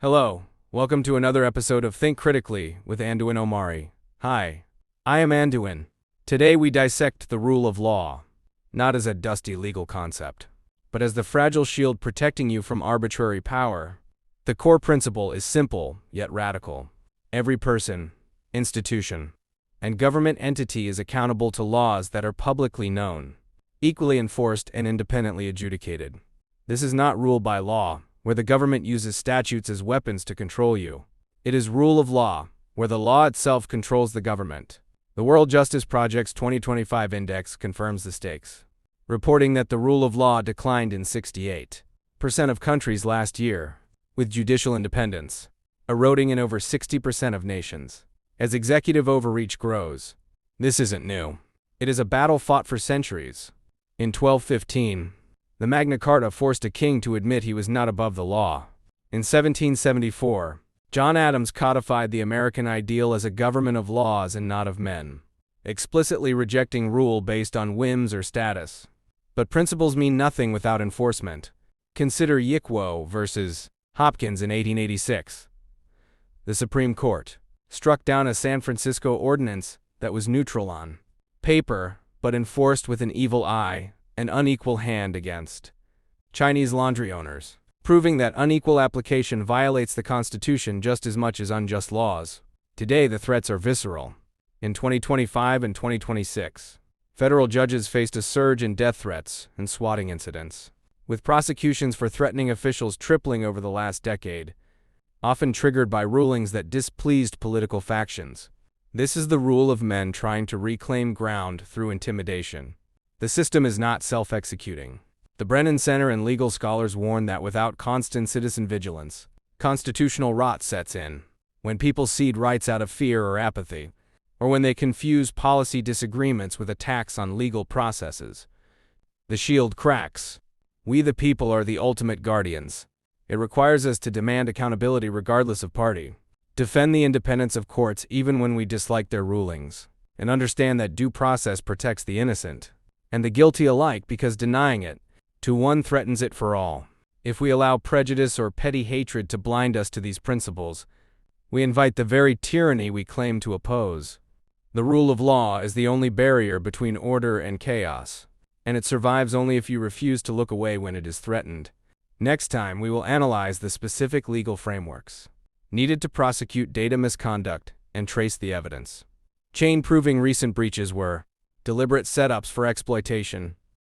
Hello, welcome to another episode of Think Critically with Anduin Omari. Hi, I am Anduin. Today we dissect the rule of law, not as a dusty legal concept, but as the fragile shield protecting you from arbitrary power. The core principle is simple, yet radical. Every person, institution, and government entity is accountable to laws that are publicly known, equally enforced, and independently adjudicated. This is not rule by law, where the government uses statutes as weapons to control you. It is rule of law, where the law itself controls the government. The World Justice Project's 2025 Index confirms the stakes, reporting that the rule of law declined in 68% of countries last year, with judicial independence eroding in over 60% of nations. As executive overreach grows, this isn't new. It is a battle fought for centuries. In 1215, the Magna Carta forced a king to admit he was not above the law. In 1774, John Adams codified the American ideal as a government of laws and not of men, explicitly rejecting rule based on whims or status. But principles mean nothing without enforcement. Consider Yickwo versus Hopkins in 1886. The Supreme Court struck down a San Francisco ordinance that was neutral on paper, but enforced with an evil eye and unequal hand against Chinese laundry owners, proving that unequal application violates the Constitution just as much as unjust laws. Today the threats are visceral. In 2025 and 2026, federal judges faced a surge in death threats and swatting incidents, with prosecutions for threatening officials tripling over the last decade, often triggered by rulings that displeased political factions. This is the rule of men trying to reclaim ground through intimidation. The system is not self-executing. The Brennan Center and legal scholars warn that without constant citizen vigilance, constitutional rot sets in. When people cede rights out of fear or apathy, or when they confuse policy disagreements with attacks on legal processes, the shield cracks. We the people are the ultimate guardians. It requires us to demand accountability regardless of party, defend the independence of courts even when we dislike their rulings, and understand that due process protects the innocent and the guilty alike, because denying it to one threatens it for all. If we allow prejudice or petty hatred to blind us to these principles, we invite the very tyranny we claim to oppose. The rule of law is the only barrier between order and chaos, and it survives only if you refuse to look away when it is threatened. Next time, we will analyze the specific legal frameworks needed to prosecute data misconduct and trace the evidence. Chain proving recent breaches were deliberate setups for exploitation,